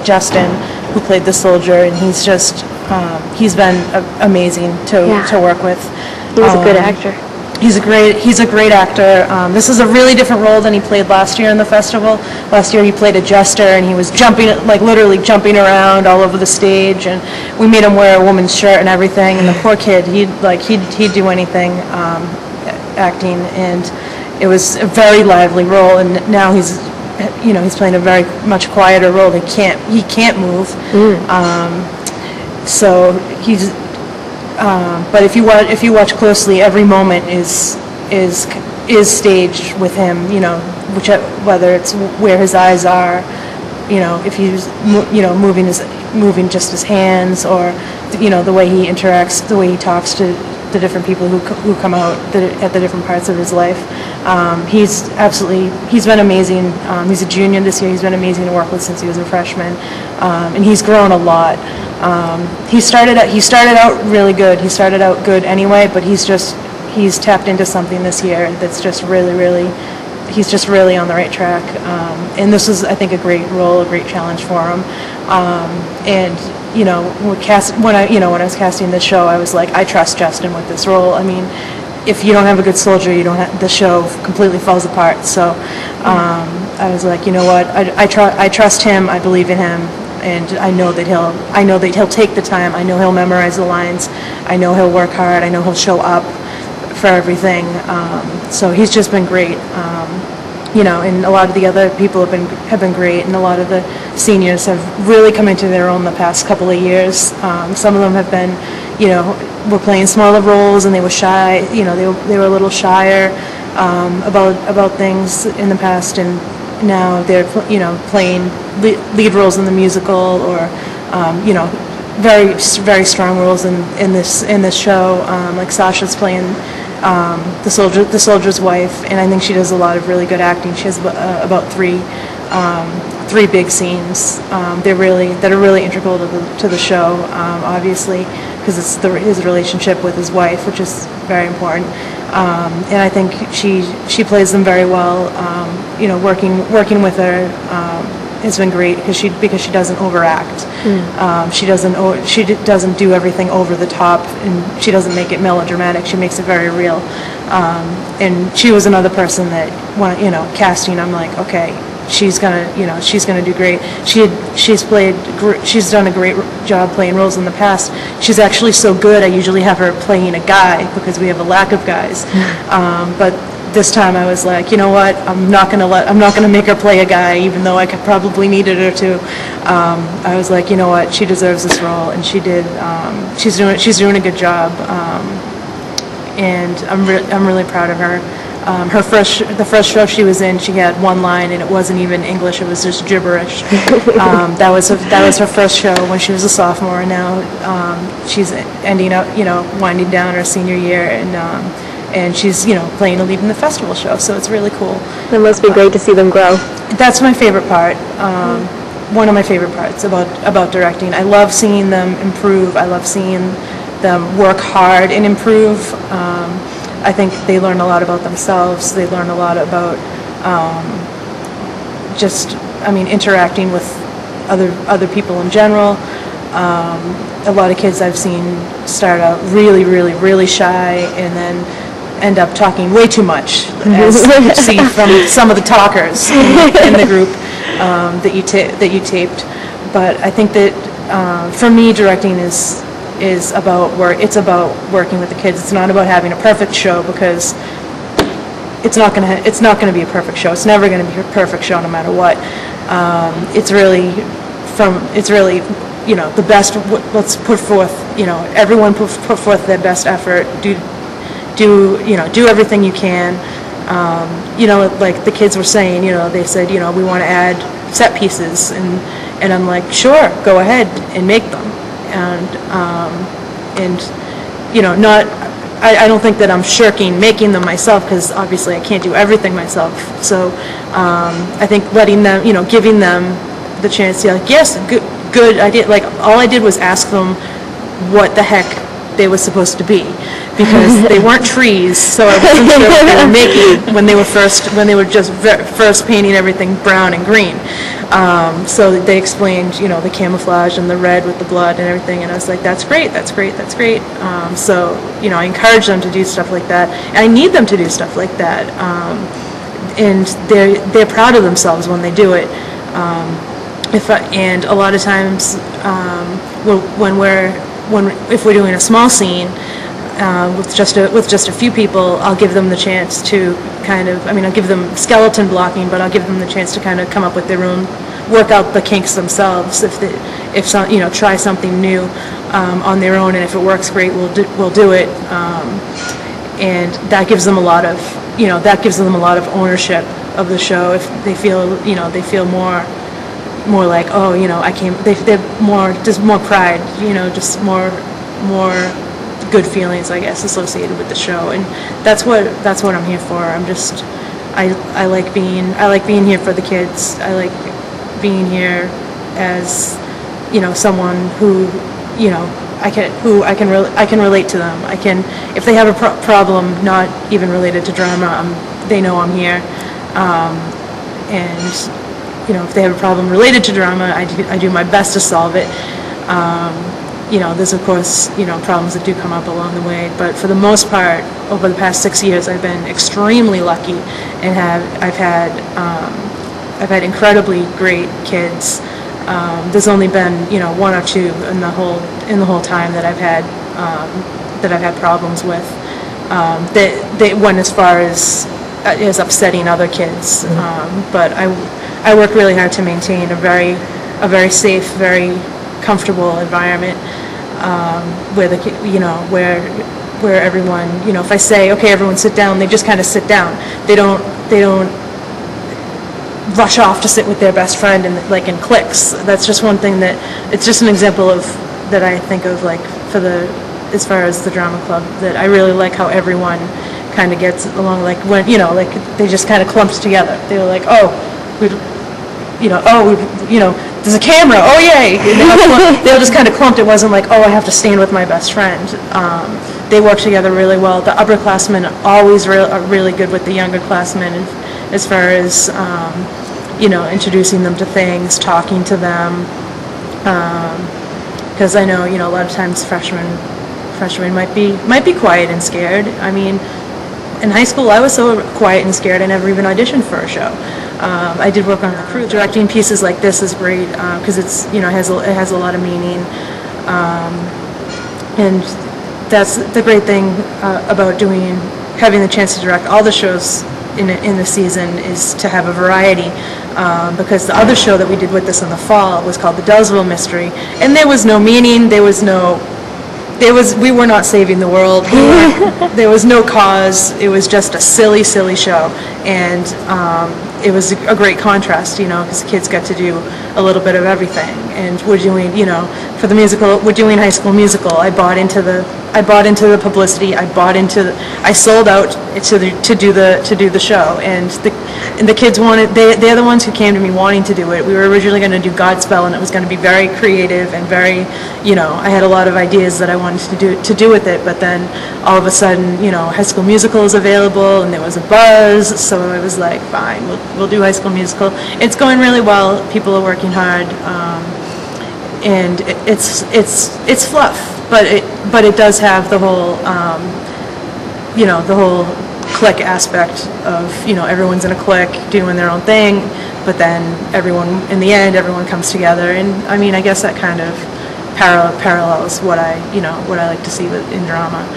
Justin, who played the soldier, and he's just he's been amazing to work with. He was a good actor. He's a great actor. This is a really different role than he played last year in the festival. Last year he played a jester, and he was literally jumping around all over the stage, and we made him wear a woman's shirt and everything. And the poor kid, he'd do anything acting, and it was a very lively role. And now he's playing a very much quieter role. He can't move. So he's. But if you watch closely, every moment is staged with him. Whether it's where his eyes are, if he's moving just his hands, or the way he interacts, the way he talks to the different people who come out at the different parts of his life. He's been amazing. He's a junior this year. He's been amazing to work with since he was a freshman, and he's grown a lot. He started out really good. He started out good anyway, but he's tapped into something this year that's just really, he's just really on the right track. And this was, I think, a great role, a great challenge for him. And when I was casting this show, I was like, I trust Justin with this role. I mean, if you don't have a good soldier, the show completely falls apart. So I was like, you know what? I trust him. I believe in him. And I know that he'll take the time. I know he'll memorize the lines. I know he'll work hard. I know he'll show up for everything. So he's just been great. And a lot of the other people have been great, and a lot of the seniors have really come into their own the past couple of years. Some of them have been, were playing smaller roles, and they were shy. They were a little shyer about things in the past, and now they're playing lead roles in the musical, or very, very strong roles in this show. Like Sasha's playing the soldier's wife, and I think she does a lot of really good acting. She has about three big scenes that are really integral to the show, obviously, because it's his relationship with his wife, which is very important. And I think she plays them very well. Working with her has been great because she doesn't overact. She doesn't do everything over the top, and she doesn't make it melodramatic. She makes it very real. And she was another person that when casting, I'm like, okay, she's gonna do great. She's done a great job playing roles in the past. She's actually so good, I usually have her playing a guy because we have a lack of guys. But this time I was like, you know what? I'm not gonna make her play a guy, even though I could probably needed her to. I was like, you know what? She deserves this role, and she did. She's doing a good job, and I'm really proud of her. The first show she was in, she had one line, and it wasn't even English; it was just gibberish. That was her first show when she was a sophomore, and now she's ending up, winding down her senior year, and she's playing a lead in the festival show. So it's really cool. It must be great to see them grow. That's my favorite part. One of my favorite parts about directing. I love seeing them improve. I love seeing them work hard and improve. I think they learn a lot about themselves. They learn a lot about interacting with other people in general. A lot of kids I've seen start out really, really, really shy, and then end up talking way too much, as you see from some of the talkers in the group that you taped. But I think that for me, directing is about work. It's about working with the kids. It's not about having a perfect show, because it's not gonna be a perfect show. It's never gonna be a perfect show, no matter what. It's really the best. Let's put forth. Everyone put forth their best effort. Do everything you can. Like the kids were saying. They said, we want to add set pieces, and I'm like, sure, go ahead and make them. I don't think that I'm shirking making them myself, because obviously I can't do everything myself. So I think letting them, giving them the chance to like, yes, good idea. Like all I did was ask them what the heck they were supposed to be, because they weren't trees, so I wasn't sure what they were making when they were just first painting everything brown and green. So they explained, the camouflage and the red with the blood and everything, and I was like, that's great, that's great, that's great. So, I encourage them to do stuff like that. And I need them to do stuff like that. And they're proud of themselves when they do it. And a lot of times, if we're doing a small scene with just a few people, I'll give them the chance to I'll give them skeleton blocking, but I'll give them the chance to kind of come up with their own, work out the kinks themselves. Try something new on their own, and if it works great, we'll do it. And that gives them a lot of ownership of the show. If they feel more like, they're more pride, just more good feelings, I guess, associated with the show. And that's what I'm here for. I like being here for the kids. I like being here as, someone who, I can relate to them. If they have a problem not even related to drama, they know I'm here. And if they have a problem related to drama, I do my best to solve it. There's of course, problems that do come up along the way, but for the most part, over the past 6 years, I've been extremely lucky, and I've had incredibly great kids. There's only been, one or two in the whole time that I've had problems with. They went as far as upsetting other kids, but I work really hard to maintain a very safe, very comfortable environment where everyone, if I say, okay, everyone sit down, they just kind of sit down. They don't rush off to sit with their best friend in cliques. That's just one thing it's just an example of that I think of as far as the drama club, that I really like how everyone kind of gets along, when they just kind of clumped together. They were like, there's a camera, oh yay! They all just kind of clumped. It wasn't like, I have to stand with my best friend. They work together really well. The upperclassmen always are really good with the younger classmen as far as introducing them to things, talking to them. Because I know, a lot of times freshmen might be quiet and scared. I mean, in high school, I was so quiet and scared I never even auditioned for a show. I did work on the crew. Directing pieces like this is great because it has a lot of meaning, and that's the great thing about having the chance to direct all the shows in the season, is to have a variety. Because the other show that we did with this in the fall was called the Dellsville Mystery, and there was no meaning. We were not saving the world. There was no cause. It was just a silly, silly show, and it was a great contrast, because the kids got to do a little bit of everything. And we're doing, for the musical, we're doing High School Musical. I bought into the publicity. I sold out to do the show, and the kids wanted. They're the ones who came to me wanting to do it. We were originally going to do Godspell, and it was going to be very creative and very, I had a lot of ideas that I wanted to do with it. But then all of a sudden, High School Musical is available, and there was a buzz. So I was like, fine, we'll do High School Musical. It's going really well. People are working hard, and it's fluff, but it does have the whole, the whole clique aspect of, everyone's in a clique doing their own thing, but then in the end, everyone comes together. And I mean, I guess that kind of parallels what I like to see in drama.